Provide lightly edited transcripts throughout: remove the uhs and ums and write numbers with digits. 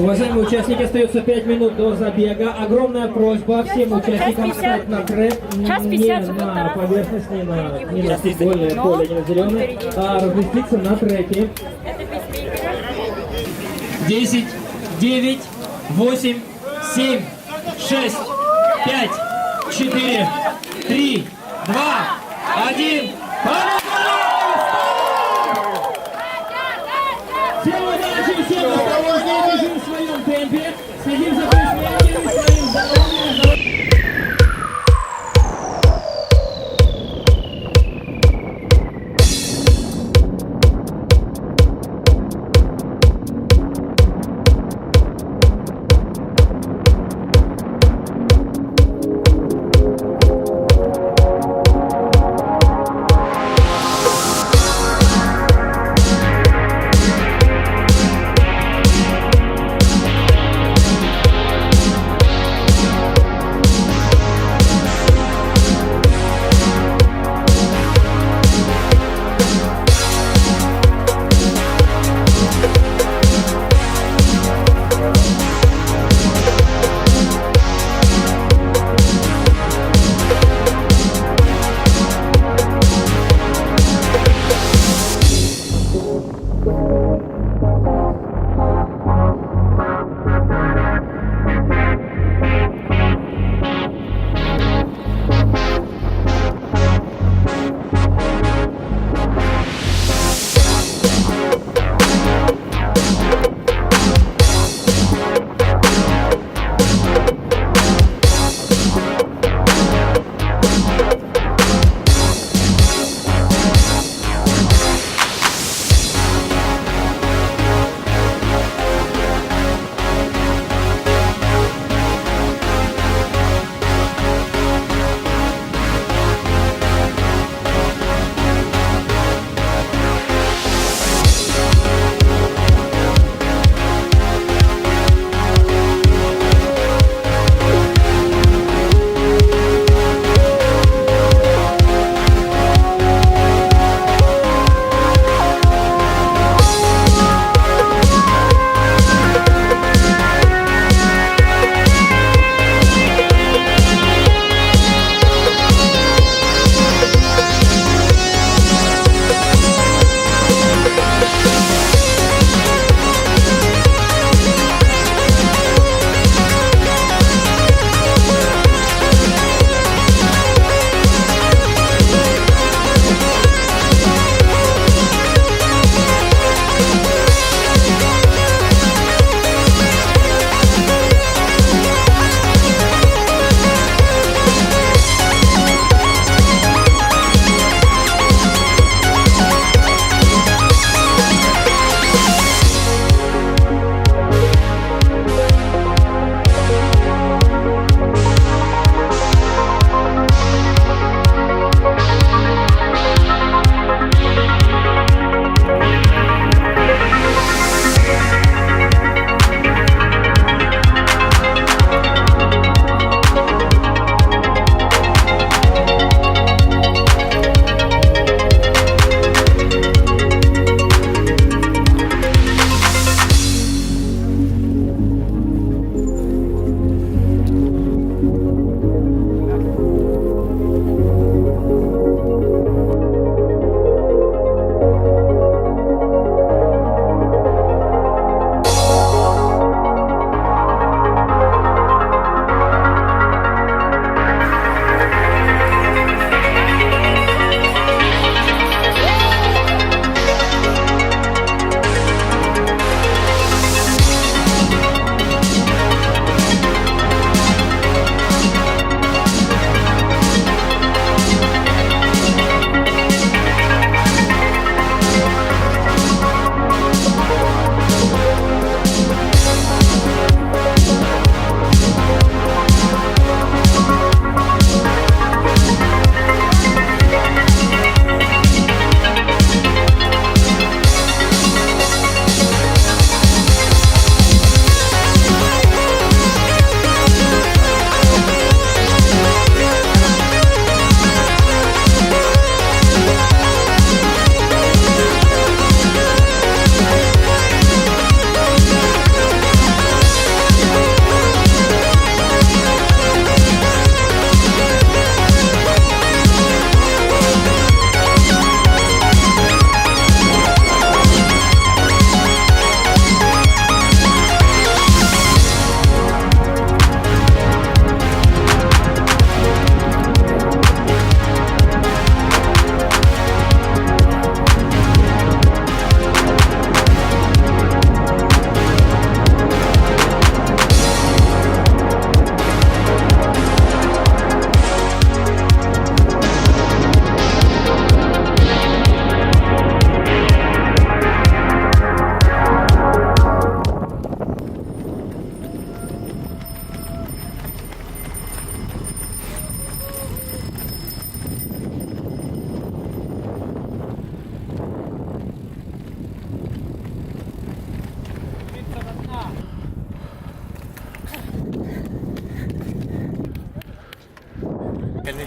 Уважаемые участники, остается 5 минут до забега. Огромная просьба всем участникам встать на трек, не на поверхность, не на футбольное поле, не на зеленое, а разместиться на треке. 10, 9, 8, 7, 6, 5, 4, 3, 2, 1. Всем удачи, всем осторожнее, бежим в своем темпе, следим за преследованием, своим здоровьем.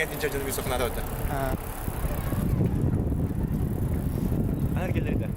pengen tinjau besok na tahu tak? Ana gelir de.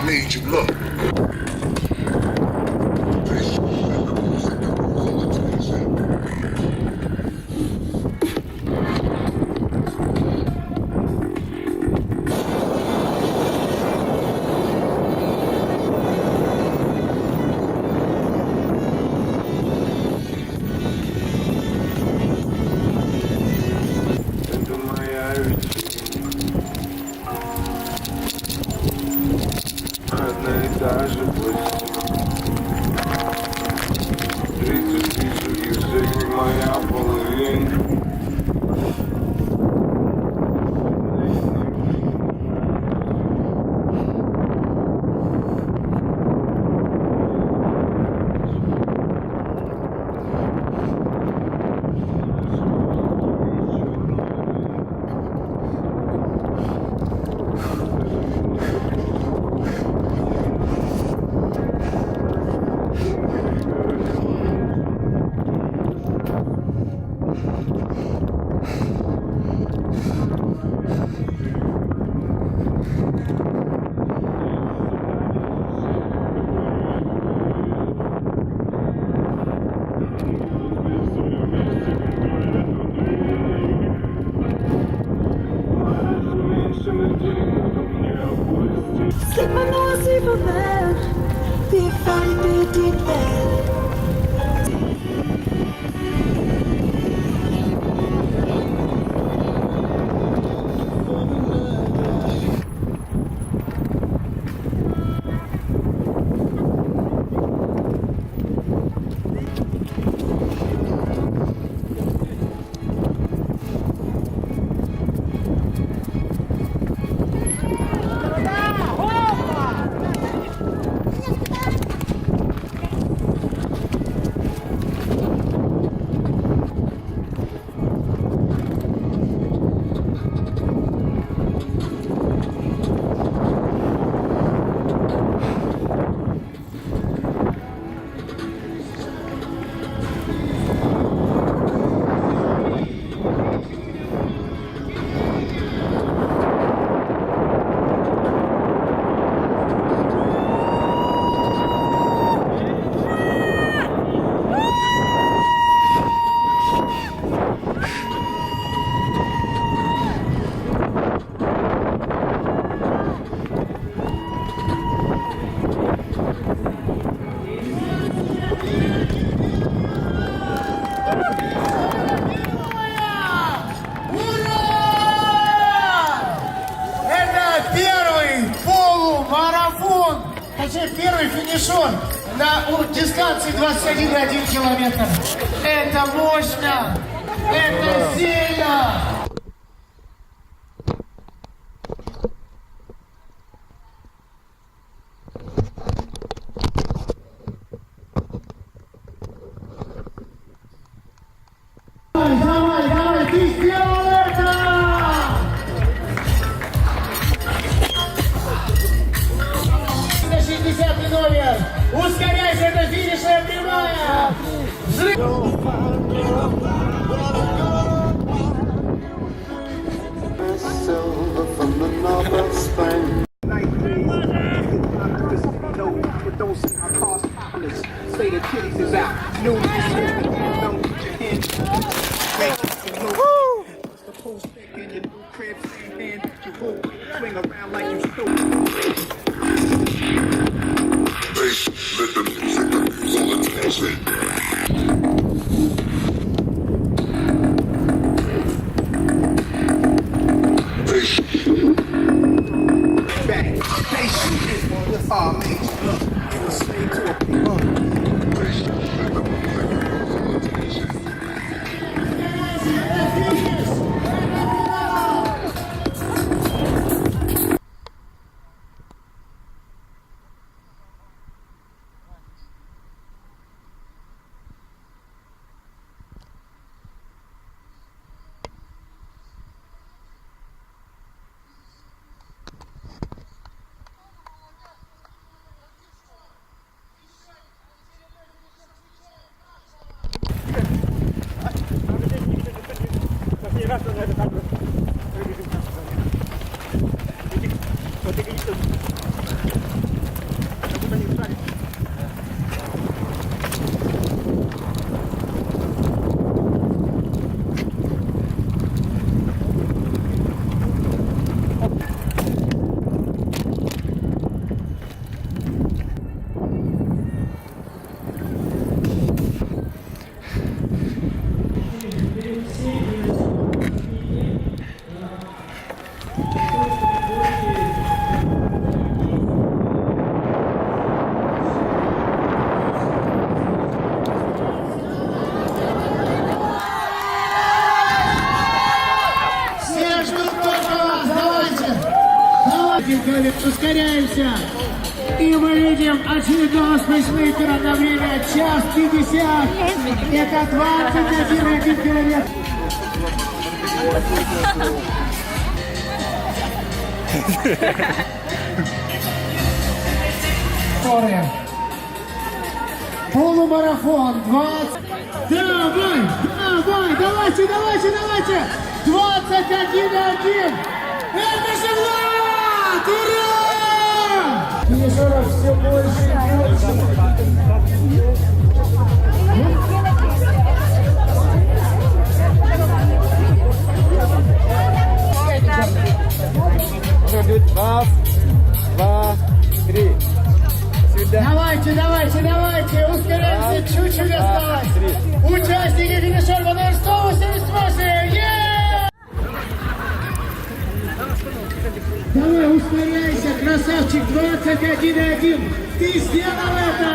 Made you look. Значит, первый финишер на дистанции 21,1 километр. Это мощно! Это сильно! Давай, давай, ты сделал это! 60 номер! Ускоряйся, это финишная прямая! Взрыв! Silver from the north of Spain. Don't see my cars topless. Say the titties is out. New don't put your hands. Woo! The pool stick in your new crib, same hand. You roll, swing around like you stupid. Bass, let the music roll it closer. Bass. Back, station is one of our mates. Look, it was straight to a Bass, let the music roll it closer. Ускоряемся. И мы видим очередного спейсмейкера на время час 50. Это 21 километр. Полумарафон 20. Давайте. 21,1. Это же Влад! Ура! Финишеров все больше и больше. Раз, два, три. Давайте, ускоряемся, чуть-чуть осталось. Участники финишера номер 188. Давай, ускоряйся, красавчик, 21,1. Ты сделал это!